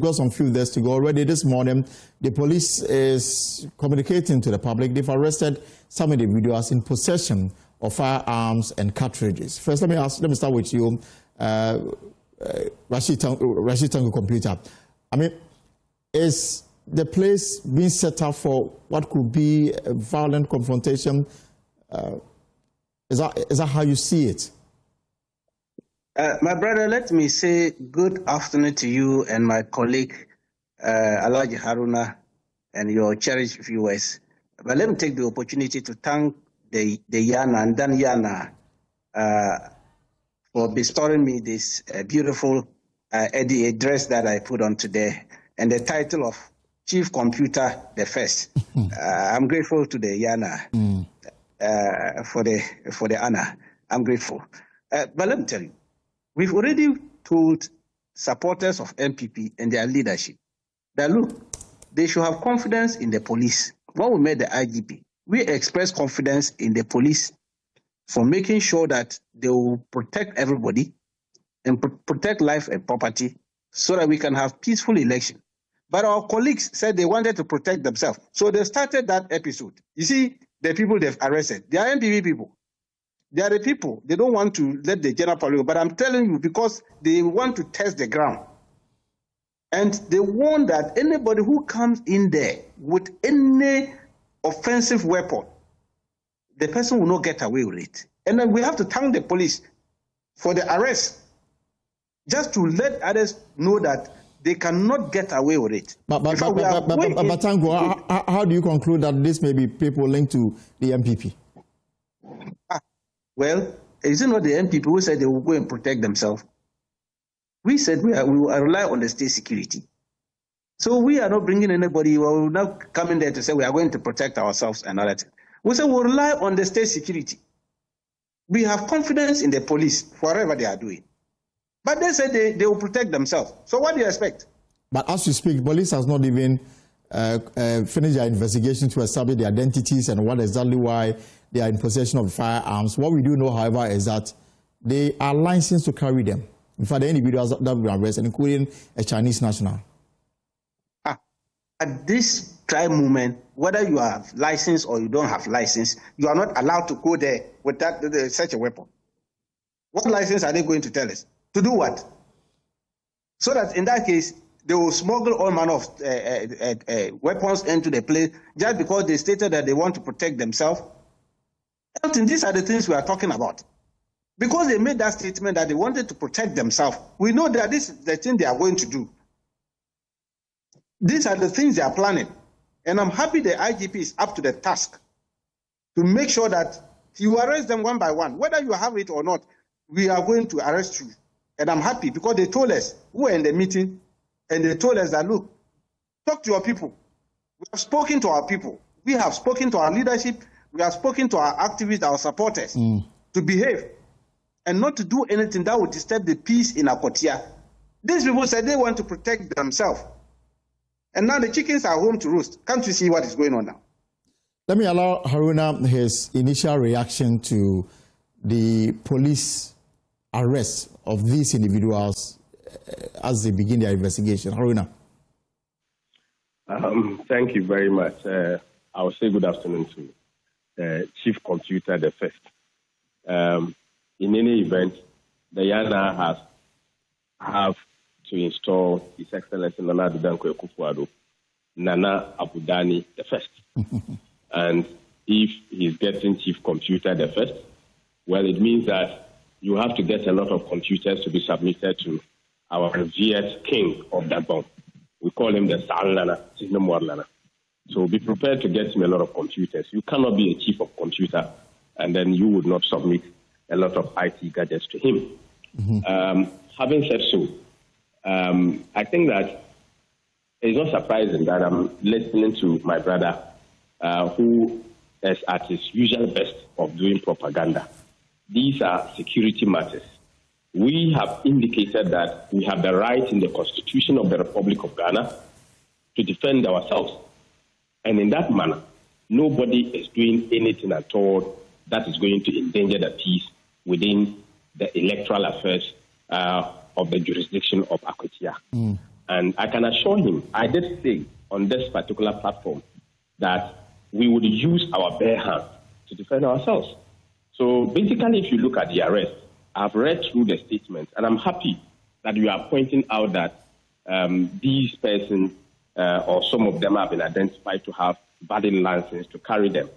got some few days to go. Already this morning, the police is communicating to the public. They've arrested some individuals in possession of firearms and cartridges. First, let me start with you, Rashid Tango Computer. I mean, is the place being set up for what could be a violent confrontation? Is that how you see it? My brother, let me say good afternoon to you and my colleague, Alhaji Haruna, and your cherished viewers. But let me take the opportunity to thank the Yana and Dan Yana for bestowing me this beautiful address that I put on today, and the title of Chief Computer the First. I'm grateful to the Yana for the honor. I'm grateful. But let me tell you, we've already told supporters of NPP and their leadership that, look, they should have confidence in the police. When we met the IGP, we expressed confidence in the police for making sure that they will protect everybody and protect life and property so that we can have peaceful election. But our colleagues said they wanted to protect themselves. So they started that episode. You see, the people they've arrested, they are NPP people. They are the people. They don't want to let the general public, but I'm telling you, because they want to test the ground. And they warn that anybody who comes in there with any offensive weapon, the person will not get away with it. And then we have to thank the police for the arrest, just to let others know that they cannot get away with it. But Tango, how do you conclude that this may be people linked to the NPP? Well, is it not the NPP who said they will go and protect themselves? We said we will rely on the state security. So we are not bringing anybody. We will not come in there to say we are going to protect ourselves and all that. We say we will rely on the state security. We have confidence in the police for whatever they are doing. But they said they will protect themselves. So what do you expect? But as you speak, police has not even finished their investigation to establish the identities and what exactly why they are in possession of firearms. What we do know, however, is that they are licensed to carry them. In fact, the individuals that were arrested, including a Chinese national. At this time moment, whether you have license or you don't have license, you are not allowed to go there with such a weapon. What license are they going to tell us? To do what? So that in that case, they will smuggle all manner of weapons into the place just because they stated that they want to protect themselves. I think these are the things we are talking about. Because they made that statement that they wanted to protect themselves, we know that this is the thing they are going to do. These are the things they are planning. And I'm happy the IGP is up to the task to make sure that you arrest them one by one. Whether you have it or not, we are going to arrest you. And I'm happy because they told us, we were in the meeting, and they told us that, look, talk to your people. We have spoken to our people. We have spoken to our leadership. We have spoken to our activists, our supporters, to behave and not to do anything that would disturb the peace in Akwatia. These people said they want to protect themselves. And now the chickens are home to roost. Can't you see what is going on now? Let me allow Haruna his initial reaction to the police arrest of these individuals as they begin their investigation. Haruna. Thank you very much. I will say good afternoon to Chief Computer the First. In any event, the Yana have to install His Excellency Nana Dankwa Akufo-Addo, Nana Abudani the First. And if he's getting Chief Computer the First, well, it means that you have to get a lot of computers to be submitted to our revered king of Dagbon. We call him the Sa'alana, Sinemwarlana. So be prepared to get him a lot of computers. You cannot be a chief of computer and then you would not submit a lot of IT gadgets to him. Having said so, I think that it's not surprising that I'm listening to my brother who is at his usual best of doing propaganda. These are security matters. We have indicated that we have the right in the Constitution of the Republic of Ghana to defend ourselves. And in that manner, nobody is doing anything at all that is going to endanger the peace within the electoral affairs of the jurisdiction of Akwatia. And I can assure him, I did say on this particular platform that we would use our bare hands to defend ourselves. So basically, if you look at the arrest, I've read through the statement, and I'm happy that you are pointing out that these persons or some of them have been identified to have valid license to carry them.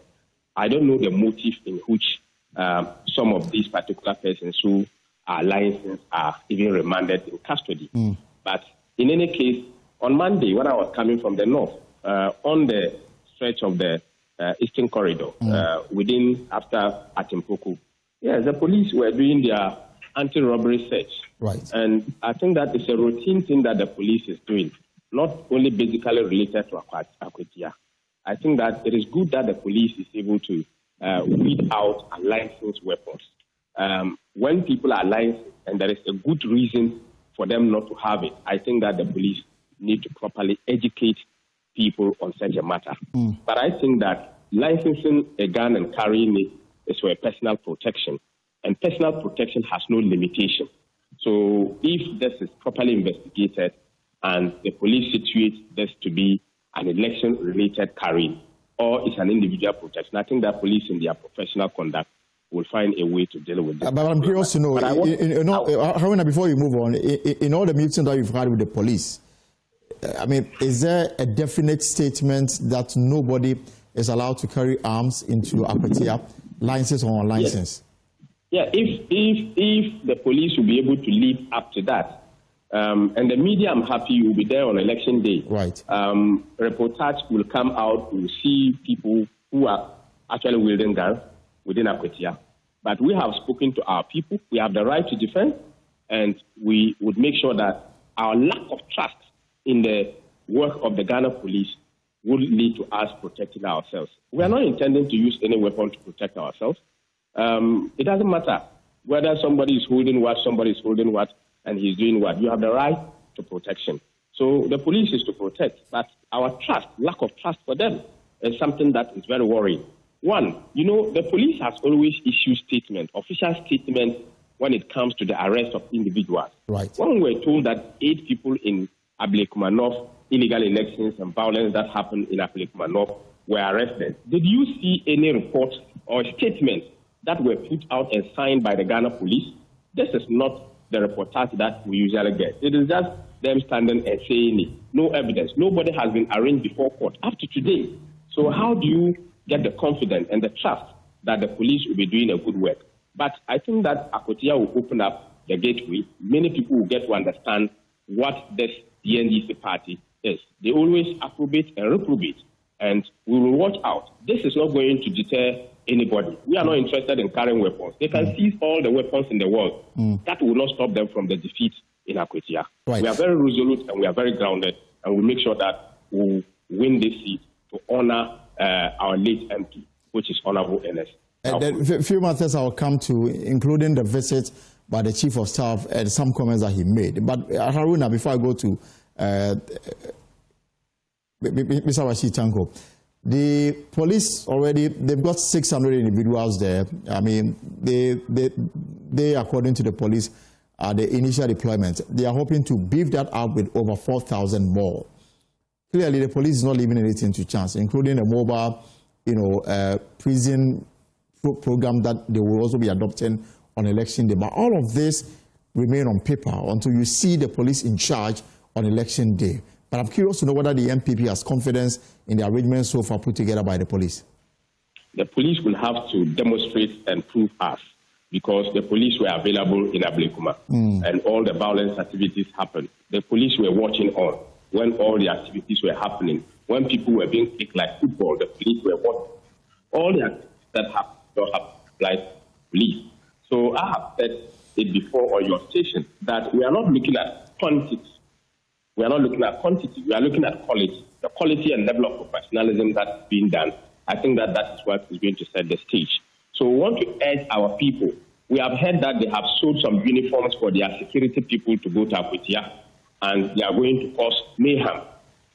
I don't know the motive in which some of these particular persons who are licensed are even remanded in custody. But in any case, on Monday, when I was coming from the north, on the stretch of the Eastern Corridor, after Atimpoku, yes, the police were doing their anti-robbery search. Right. And I think that it's a routine thing that the police is doing, not only basically related to Akwatia. I think that it is good that the police is able to weed out unlicensed weapons. When people are licensed and there is a good reason for them not to have it, I think that the police need to properly educate people on such a matter. But I think that licensing a gun and carrying it is for a personal protection, and personal protection has no limitation. So if this is properly investigated and the police situate this to be an election-related carrying or it's an individual protection, I think that police in their professional conduct will find a way to deal with this. But I'm curious to know, Haruna, before you move on, in all the meetings that you've had with the police, I mean, is there a definite statement that nobody is allowed to carry arms into Akwatia, license or unlicensed? Yeah, if the police will be able to live up to that, and the media, I'm happy, will be there on election day. Right. Reportage will come out, we'll see people who are actually wielding guns within Akwatia. But we have spoken to our people, we have the right to defend, and we would make sure that our lack of trust in the work of the Ghana police would lead to us protecting ourselves. We are not intending to use any weapon to protect ourselves. It doesn't matter whether somebody is holding what, and he's doing what. You have the right to protection. So the police is to protect, but our lack of trust for them is something that is very worrying. One, the police has always issued official statements when it comes to the arrest of individuals. Right. When we were told that 8 people in Ablekuma North, illegal elections and violence that happened in Ablekuma North were arrested, did you see any reports or statements that were put out and signed by the Ghana police? This is not the reportage that we usually get. It is just them standing and saying it. No evidence. Nobody has been arraigned before court up to today. So how do you get the confidence and the trust that the police will be doing a good work? But I think that Akwatia will open up the gateway. Many people will get to understand what this NDC party is. They always approbate and reprobate, and we will watch out. This is not going to deter anybody. We are not interested in carrying weapons. They can seize all the weapons in the world. That will not stop them from the defeat in Akwatia. Right. We are very resolute and we are very grounded, and we make sure that we win this seat to honor our late MP, which is Honorable NS. A few matters I will come to, including the visit by the Chief of Staff and some comments that he made. But Haruna, before I go to Mr. Rashid Tanko, the police already, they've got 600 individuals there. I mean, they according to the police, the initial deployment, they are hoping to beef that up with over 4,000 more. Clearly, the police is not leaving anything to chance, including a mobile, prison program that they will also be adopting on election day. But all of this remain on paper until you see the police in charge on election day. But I'm curious to know whether the NPP has confidence in the arrangements so far put together by the police. The police will have to demonstrate and prove us, because the police were available in Ablekuma and all the violence activities happened. The police were watching on when all the activities were happening. When people were being kicked like football, the police were watching. All the activities that happened don't have like police. So I have said it before on your station that we are not looking at quantity. We are not looking at quantity. We are looking at quality. The quality and level of professionalism that's being done, I think that is what is going to set the stage. So we want to urge our people. We have heard that they have sold some uniforms for their security people to go to Akwatia, and they are going to cause mayhem.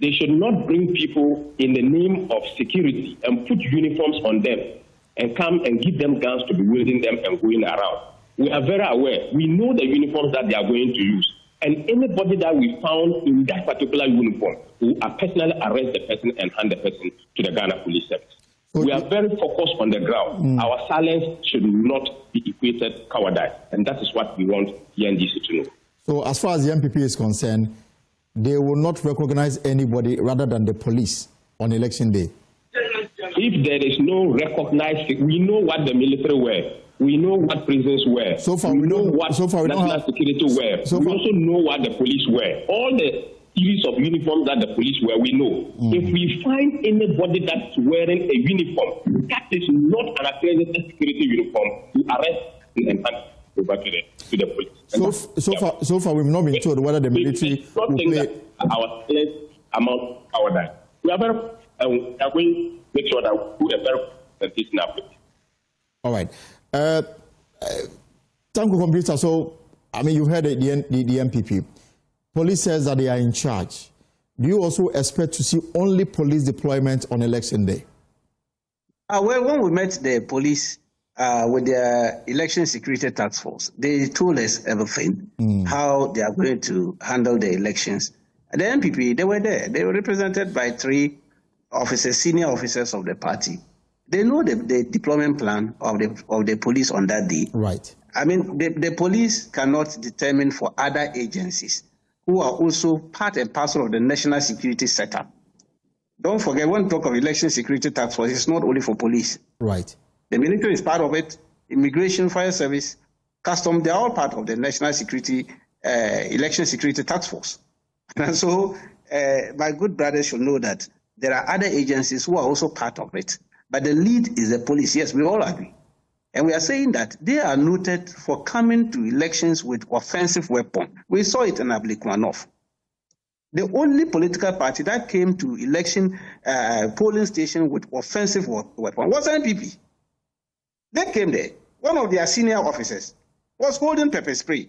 They should not bring people in the name of security and put uniforms on them and come and give them guns to be wielding them and going around. We are very aware. We know the uniforms that they are going to use, And anybody that we found in that particular uniform, we will personally arrest the person and hand the person to the Ghana Police Service. We are very focused on the ground. Our silence should not be equated cowardice, and that is what we want the NDC to know. So as far as the NPP is concerned, they will not recognize anybody rather than the police on election day. If there is no recognized, we know what the military wear. We know what prisons wear. So far, we know what national security wear. We also know what the police wear. All the series of uniforms that the police wear, we know. If we find anybody that's wearing a uniform that is not an accredited security uniform, we arrest and hand over to the police. So far, we've not been told whether the military will play. Our amount of cowardice. We are going to make sure that we do a very presentation of it. All right. Thank you, computer. So, I mean, you heard the NPP. Police says that they are in charge. Do you also expect to see only police deployment on election day? Well, when we met the police with their election security task force, they told us everything, how they are going to handle the elections. The NPP, they were there. They were represented by 3 officers, senior officers of the party. They know the deployment plan of the police on that day. Right. I mean, the police cannot determine for other agencies who are also part and parcel of the national security setup. Don't forget, when we talk of election security task force, it's not only for police. Right. The military is part of it, immigration, fire service, custom, they're all part of the national security, election security task force. And so my good brothers should know that there are other agencies who are also part of it. But the lead is the police. Yes, we all agree. And we are saying that they are noted for coming to elections with offensive weapon. We saw it in Ablikwanov. The only political party that came to election polling station with offensive weapon was NPP. They came there. One of their senior officers was holding pepper spray.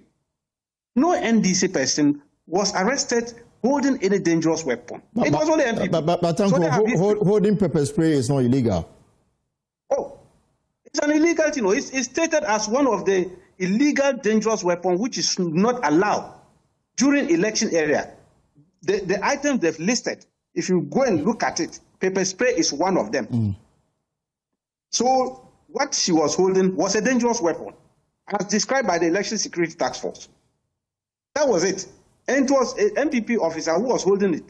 No NDC person was arrested holding any dangerous weapon. It was only NPP. But holding pepper spray is not illegal. Oh, it's an illegal thing. It's stated as one of the illegal dangerous weapons which is not allowed during election area. The items they've listed, if you go and look at it, pepper spray is one of them. So what she was holding was a dangerous weapon, as described by the Election Security Task Force. That was it. And it was an NPP officer who was holding it.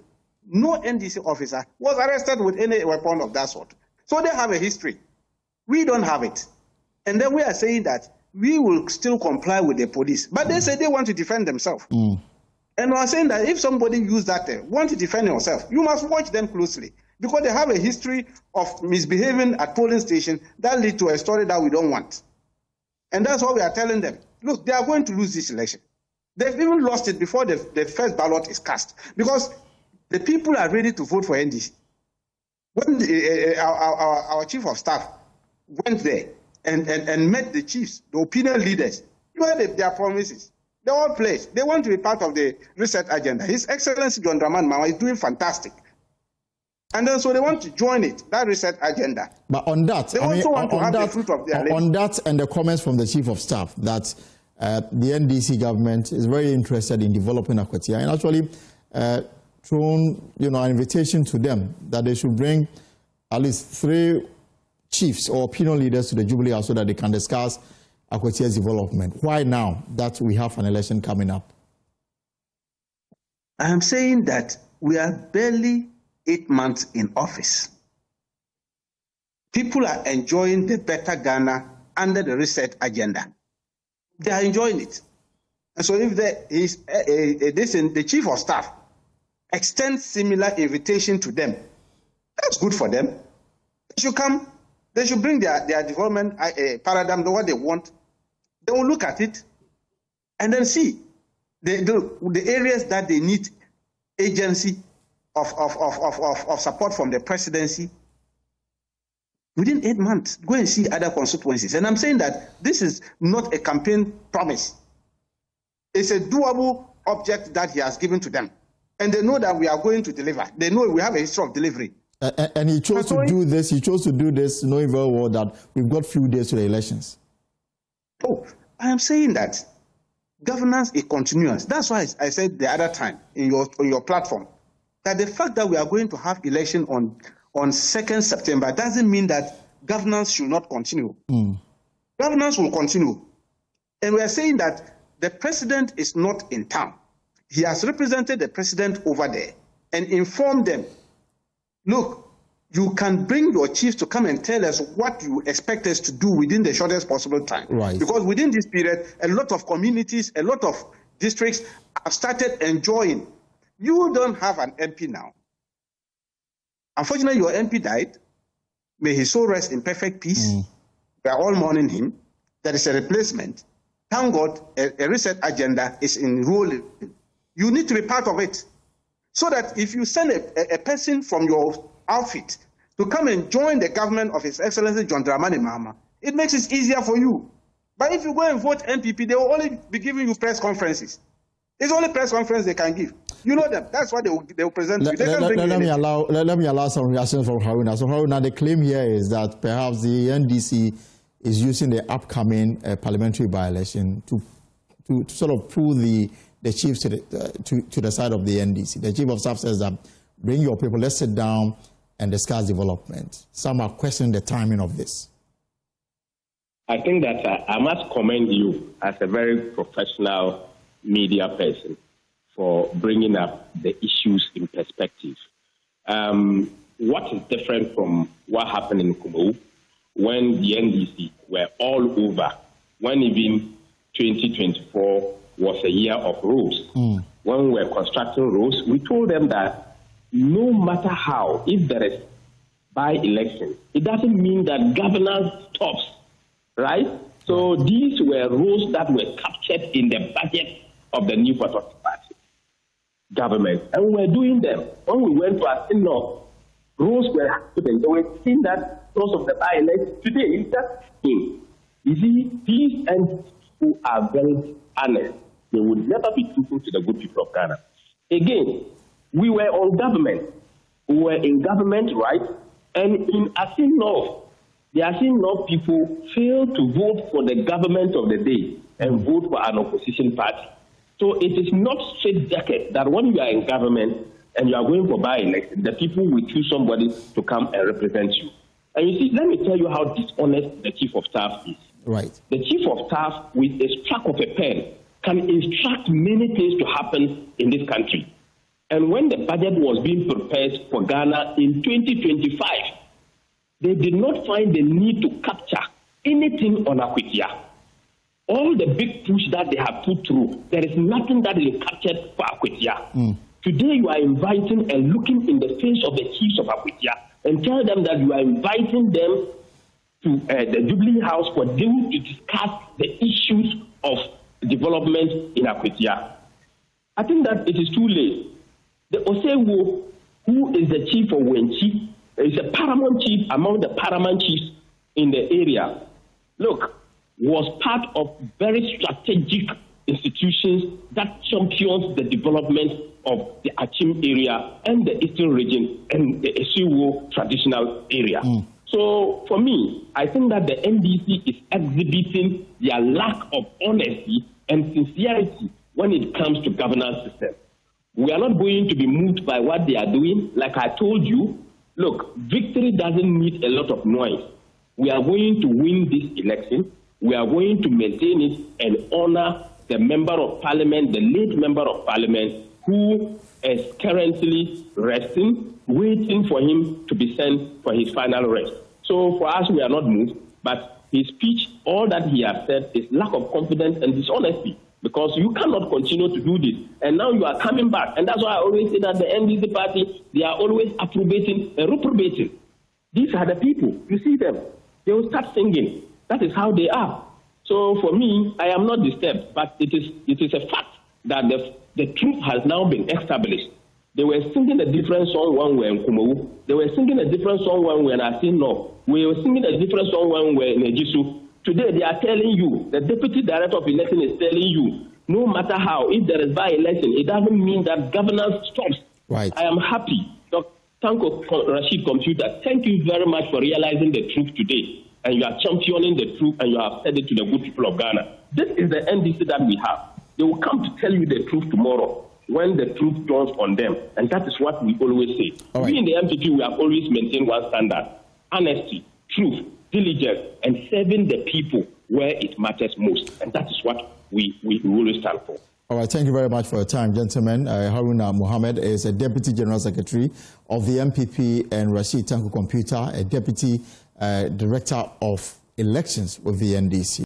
No NDC officer was arrested with any weapon of that sort. So they have a history. We don't have it. And then we are saying that we will still comply with the police. But they say they want to defend themselves. And we are saying that if somebody use that want to defend yourself, you must watch them closely. Because they have a history of misbehaving at polling stations that lead to a story that we don't want. And that's what we are telling them. Look, they are going to lose this election. They've even lost it before the first ballot is cast. Because the people are ready to vote for NDC. When our chief of staff went there and met the chiefs, the opinion leaders, you heard their promises. They all pledged. They want to be part of the reset agenda. His Excellency John Dramani Mahama is doing fantastic. And then so they want to join it, that reset agenda. But on that, they also want to have the fruit of their labor. On that and the comments from the chief of staff that the NDC government is very interested in developing Akwatia and actually thrown an invitation to them that they should bring at least 3 chiefs or opinion leaders to the Jubilee House so that they can discuss Akwatia's development. Why now that we have an election coming up? I am saying that we are barely 8 months in office. People are enjoying the better Ghana under the reset agenda. They are enjoying it. And so if the chief of staff extends similar invitation to them, that's good for them. They should come. They should bring their development paradigm, what they want. They will look at it and then see the areas that they need agency of support from the presidency. Within 8 months, go and see other constituencies. And I'm saying that this is not a campaign promise. It's a doable object that he has given to them. And they know that we are going to deliver. They know we have a history of delivery. And he chose to do this. He chose to do this knowing very well that we've got few days to the elections. Oh, I am saying that governance is continuous. That's why I said the other time in your platform that the fact that we are going to have election on 2nd September doesn't mean that governance should not continue. Governance will continue. And we are saying that the president is not in town. He has represented the president over there and informed them, look, you can bring your chiefs to come and tell us what you expect us to do within the shortest possible time. Right. Because within this period, a lot of communities, a lot of districts have started enjoying. You don't have an MP now. Unfortunately, your MP died. May his soul rest in perfect peace. We are all mourning him. There is a replacement. Thank God, a reset agenda is enrolling. You need to be part of it. So that if you send a person from your outfit to come and join the government of His Excellency John Dramani Mahama, it makes it easier for you. But if you go and vote NPP, they will only be giving you press conferences. It's only press conference they can give. You know them. That's what they will present to you. Let me allow some reactions from Haruna. So Haruna, the claim here is that perhaps the NDC is using the upcoming parliamentary by-election to sort of pull the chiefs to the side of the NDC. The chief of staff says that bring your people, let's sit down and discuss development. Some are questioning the timing of this. I think that I must commend you as a very professional media person for bringing up the issues in perspective. What is different from what happened in Kumu when the NDC were all over, when even 2024 was a year of roads. When we were constructing roads, we told them that no matter how, if there is by-election, it doesn't mean that governance stops, right? So these were roads that were captured in the budget of the New Patriotic Party government, and we were doing them. When we went to our North, roads were happening. They were seeing that because of the by-election. Today, it's just him. You see, these entities who are very honest, they would never be truthful to the good people of Ghana. Again, we were on government. We were in government, right? And in Asin North, the Asin North people failed to vote for the government of the day and vote for an opposition party. So it is not straight jacket that when you are in government and you are going for by-election, the people will choose somebody to come and represent you. And you see, let me tell you how dishonest the chief of staff is. Right. The chief of staff, with a stroke of a pen, can instruct many things to happen in this country. And when the budget was being prepared for Ghana in 2025, they did not find the need to capture anything on Akwatia. All the big push that they have put through, there is nothing that is captured for Akwatia. Today you are inviting and looking in the face of the chiefs of Akwatia and tell them that you are inviting them to the Jubilee House for them to discuss the issues of development in Akwatia. I think that it is too late. The Osewo, who is the chief of Wenchi, is a paramount chief among the paramount chiefs in the area. Look, was part of very strategic institutions that champions the development of the Achim area and the eastern region and the Osewo traditional area. So for me, I think that the NDC is exhibiting their lack of honesty and sincerity when it comes to governance system. We are not going to be moved by what they are doing. Like I told you, look, victory doesn't need a lot of noise. We are going to win this election. We are going to maintain it and honor the member of parliament, the late member of parliament, who is currently resting, waiting for him to be sent for his final rest. So for us, we are not moved, but his speech, all that he has said is lack of confidence and dishonesty, because you cannot continue to do this. And now you are coming back. And that's why I always say that the NDC party, they are always approbating and reprobating. These are the people. You see them. They will start singing. That is how they are. So for me, I am not disturbed, but it is a fact that the truth has now been established. They were singing a different song when we were in Kumu. They were singing a different song when we were in Asin North. We were singing a different song when we were in Ejisu. Today they are telling you, the Deputy Director of Election is telling you, no matter how, if there is by-election, it doesn't mean that governance stops. Right. I am happy. Dr. Tanko Rashid Computer, thank you very much for realizing the truth today. And you are championing the truth and you have said it to the good people of Ghana. This is the NDC that we have. They will come to tell you the truth tomorrow when the truth dawns on them. And that is what we always say. Right. We in the NPP, we have always maintained one standard: honesty, truth, diligence, and serving the people where it matters most. And that is what we always stand for. All right, thank you very much for your time, gentlemen. Haruna Mohammed is a Deputy General Secretary of the NPP, and Rashid Tanko Computer, a Deputy Director of Elections with the NDC.